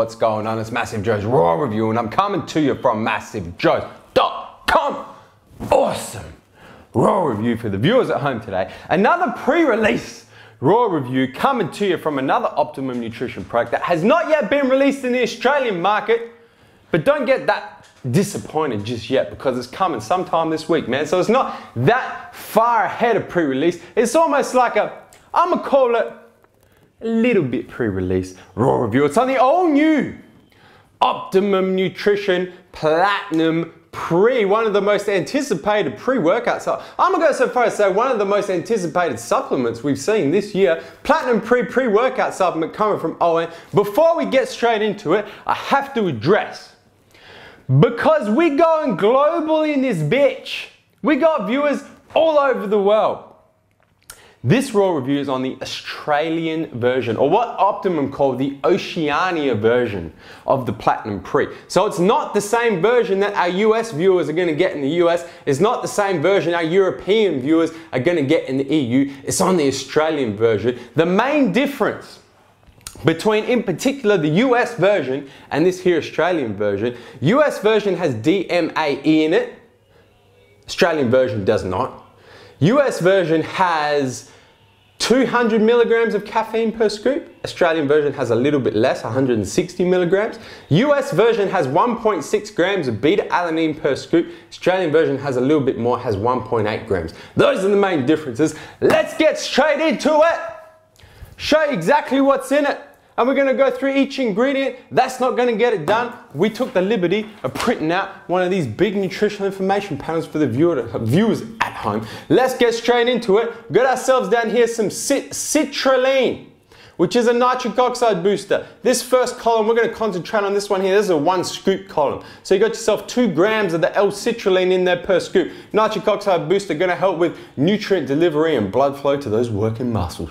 what's going on? It's MassiveJoes RAW review, and I'm coming to you from MassiveJoes.com. Awesome RAW review for the viewers at home today. Another pre-release RAW review coming to you from another Optimum nutrition product that has not yet been released in the Australian market, but don't get that disappointed just yet because it's coming sometime this week, man. So it's not that far ahead of pre-release. It's almost like I'm gonna call it a little bit pre-release RAW review. It's on the all new Optimum Nutrition Platinum Pre, one of the most anticipated pre-workouts. I'm gonna go so far as to say one of the most anticipated supplements we've seen this year. Platinum pre-workout supplement coming from ON. Before we get straight into it, I have to address, because we're going global in this bitch. We got viewers all over the world. This RAW review is on the Australian version, or what Optimum call the Oceania version of the Platinum Pre. So it's not the same version that our US viewers are going to get in the US. It's not the same version our European viewers are going to get in the EU. It's on the Australian version. The main difference between, in particular, the US version and this here Australian version, US version has DMAE in it. Australian version does not. US version has 200 milligrams of caffeine per scoop. Australian version has a little bit less, 160 milligrams. US version has 1.6 grams of beta-alanine per scoop. Australian version has a little bit more, has 1.8 grams. Those are the main differences. Let's get straight into it. Show you exactly what's in it. And we're going to go through each ingredient. That's not going to get it done. We took the liberty of printing out one of these big nutritional information panels for the viewers at home. Let's get straight into it. Got ourselves down here some citrulline, which is a nitric oxide booster. This first column, we're going to concentrate on this one here. This is a 1 scoop column. So you got yourself 2 grams of the L-citrulline in there per scoop. Nitric oxide booster going to help with nutrient delivery and blood flow to those working muscles.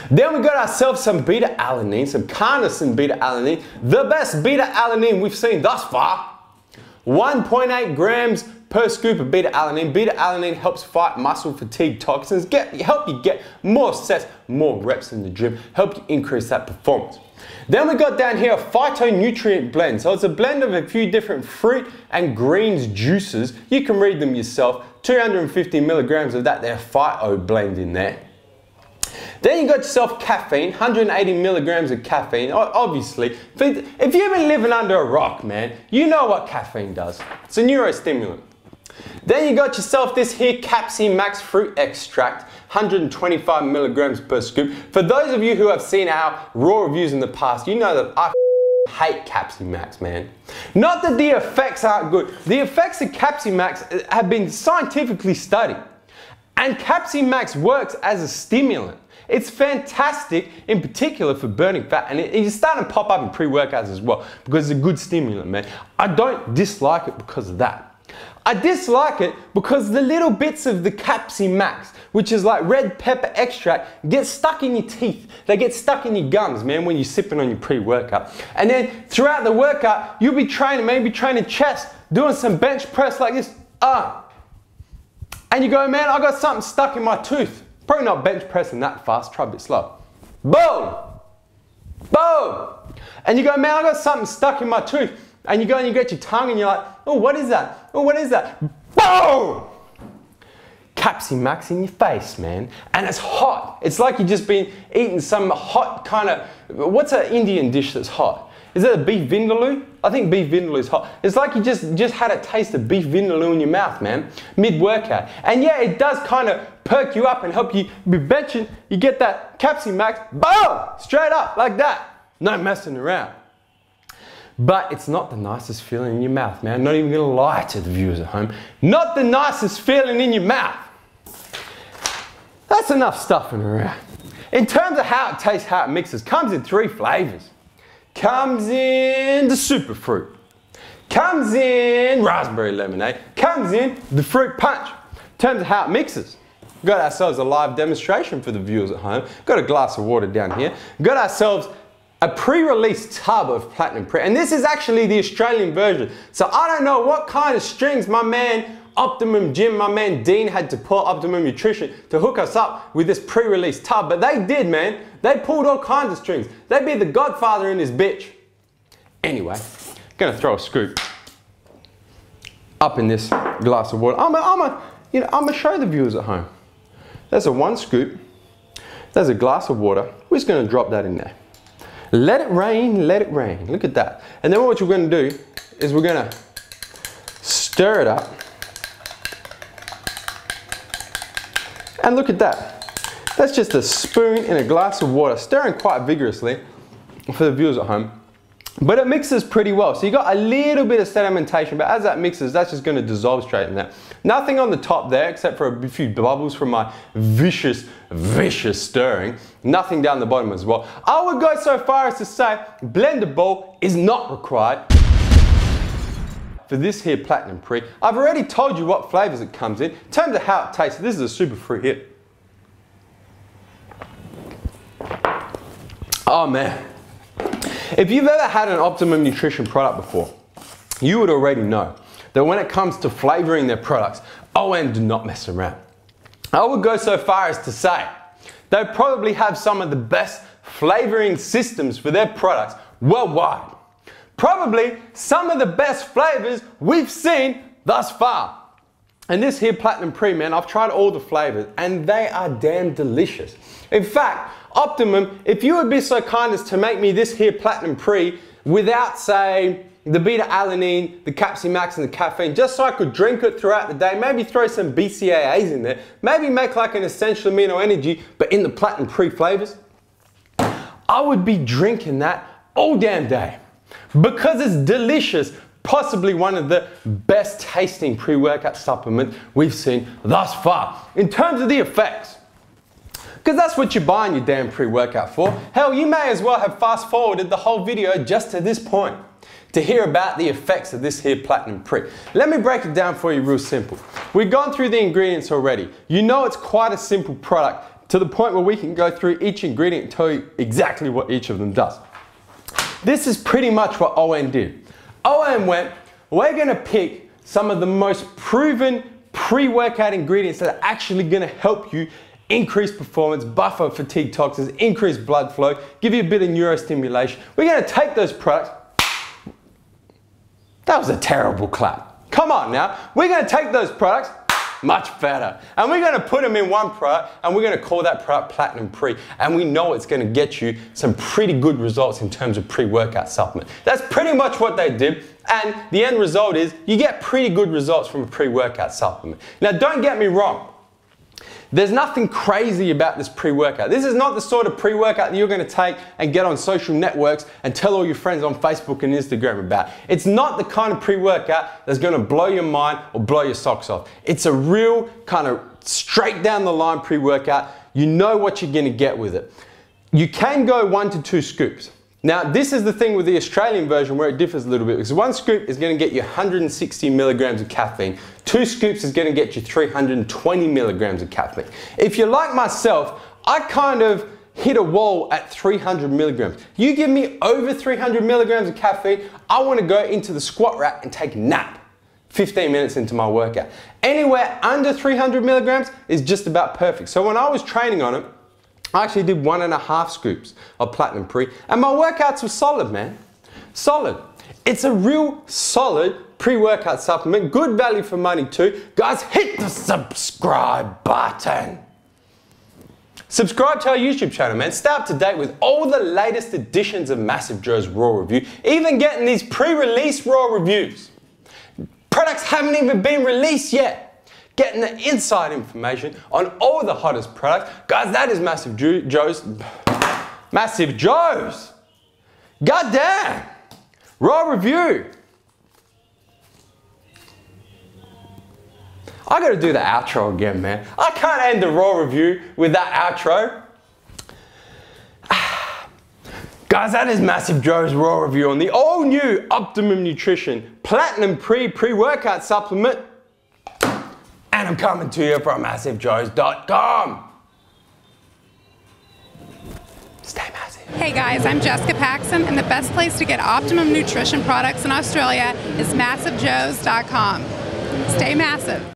Then we got ourselves some beta-alanine, some carnosine beta-alanine, the best beta-alanine we've seen thus far. 1.8 grams per scoop of beta-alanine. Beta-alanine helps fight muscle fatigue toxins, help you get more sets, more reps in the gym, help you increase that performance. Then we got down here a phytonutrient blend. So it's a blend of a few different fruit and greens juices. You can read them yourself. 250 milligrams of that there phyto blend in there. Then you got yourself caffeine, 180 milligrams of caffeine. Obviously, if you've been living under a rock, man, you know what caffeine does. It's a neurostimulant. Then you got yourself this here Capsi Max fruit extract, 125 milligrams per scoop. For those of you who have seen our RAW reviews in the past, you know that I hate Capsi Max, man. Not that the effects aren't good. The effects of Capsi Max have been scientifically studied. And Capsi Max works as a stimulant. It's fantastic, in particular for burning fat, and it's starting to pop up in pre-workouts as well because it's a good stimulant, man. I don't dislike it because of that. I dislike it because the little bits of the Capsi Max, which is like red pepper extract, get stuck in your teeth. They get stuck in your gums, man, when you're sipping on your pre-workout. And then throughout the workout, you'll be training, maybe training chest, doing some bench press like this, and you go, man, I got something stuck in my tooth. Probably not bench pressing that fast, try a bit slow. Boom! Boom! And you go, man, I got something stuck in my tooth. And you go and you get your tongue and you're like, oh, what is that? Oh, what is that? Boom! Capsi Max in your face, man. And it's hot. It's like you've just been eating some hot kind of, what's an Indian dish that's hot? Is it a beef vindaloo? I think beef vindaloo is hot. It's like you just had a taste of beef vindaloo in your mouth, man, mid-workout. And yeah, it does kind of perk you up and help you be benching. You get that Capsi Max, boom, straight up like that. No messing around. But it's not the nicest feeling in your mouth, man. I'm not even gonna lie to the viewers at home. Not the nicest feeling in your mouth. That's enough stuffing around. In terms of how it tastes, how it mixes, comes in 3 flavors. Comes in the superfruit, comes in raspberry lemonade, comes in the fruit punch. In terms of how it mixes, got ourselves a live demonstration for the viewers at home. Got a glass of water down here. Got ourselves a pre-release tub of Platinum Pre, and this is actually the Australian version. So I don't know what kind of strings my man Optimum Gym, my man Dean had to pull Optimum Nutrition to hook us up with this pre-release tub, but they did, man. They pulled all kinds of strings. They'd be the godfather in this bitch. Anyway, gonna throw a scoop up in this glass of water. I'm gonna show the viewers at home. There's a 1 scoop. There's a glass of water. We're just gonna drop that in there. Let it rain, let it rain. Look at that. And then what we're gonna do is we're gonna stir it up. And look at that. That's just a spoon in a glass of water, stirring quite vigorously for the viewers at home. But it mixes pretty well. So you got a little bit of sedimentation, but as that mixes, that's just gonna dissolve straight in there. Nothing on the top there, except for a few bubbles from my vicious stirring. Nothing down the bottom as well. I would go so far as to say, blender bowl is not required for this here Platinum Pre. I've already told you what flavors it comes in. In terms of how it tastes, this is a super fruit hit. Oh man. If you've ever had an Optimum nutrition product before, you would already know that when it comes to flavoring their products, OM do not mess around. I would go so far as to say they probably have some of the best flavoring systems for their products worldwide. Probably some of the best flavors we've seen thus far. And this here Platinum Pre, man, I've tried all the flavors and they are damn delicious. In fact, Optimum, if you would be so kind as to make me this here Platinum Pre without, say, the beta-alanine, the Capsimax and the caffeine, just so I could drink it throughout the day, maybe throw some BCAAs in there, maybe make like an essential amino energy, but in the Platinum Pre flavors, I would be drinking that all damn day because it's delicious. Possibly one of the best tasting pre-workout supplements we've seen thus far. In terms of the effects, because that's what you're buying your damn pre-workout for. Hell, you may as well have fast forwarded the whole video just to this point to hear about the effects of this here Platinum Pre. Let me break it down for you real simple. We've gone through the ingredients already. You know it's quite a simple product to the point where we can go through each ingredient and tell you exactly what each of them does. This is pretty much what OM did. OM went, we're gonna pick some of the most proven pre-workout ingredients that are actually gonna help you increase performance, buffer fatigue toxins, increase blood flow, give you a bit of neurostimulation. We're gonna take those products. That was a terrible clap. Come on now. We're gonna take those products, much better. And we're gonna put them in one product and we're gonna call that product Platinum Pre. And we know it's gonna get you some pretty good results in terms of pre-workout supplement. That's pretty much what they did. And the end result is you get pretty good results from a pre-workout supplement. Now don't get me wrong. There's nothing crazy about this pre-workout. This is not the sort of pre-workout that you're gonna take and get on social networks and tell all your friends on Facebook and Instagram about. It's not the kind of pre-workout that's gonna blow your mind or blow your socks off. It's a real kind of straight down the line pre-workout. You know what you're gonna get with it. You can go 1 to 2 scoops. Now, this is the thing with the Australian version where it differs a little bit because 1 scoop is going to get you 160 milligrams of caffeine. 2 scoops is going to get you 320 milligrams of caffeine. If you're like myself, I kind of hit a wall at 300 milligrams. You give me over 300 milligrams of caffeine, I want to go into the squat rack and take a nap 15 minutes into my workout. Anywhere under 300 milligrams is just about perfect. So when I was training on it, I actually did 1.5 scoops of Platinum Pre and my workouts were solid, man. Solid. It's a real solid pre-workout supplement. Good value for money too. Guys, hit the subscribe button. Subscribe to our YouTube channel, man. Stay up to date with all the latest editions of MassiveJoes RAW Review. Even getting these pre-release RAW reviews. Products haven't even been released yet. Getting the inside information on all the hottest products. Guys, that is MassiveJoes. MassiveJoes. Goddamn. Raw review. I gotta do the outro again, man. I can't end the raw review with that outro. Guys, that is MassiveJoes RAW Review on the all new Optimum Nutrition Platinum pre-workout supplement. And I'm coming to you from MassiveJoes.com. Stay massive. Hey guys, I'm Jessica Paxson, and the best place to get Optimum Nutrition products in Australia is MassiveJoes.com. Stay massive.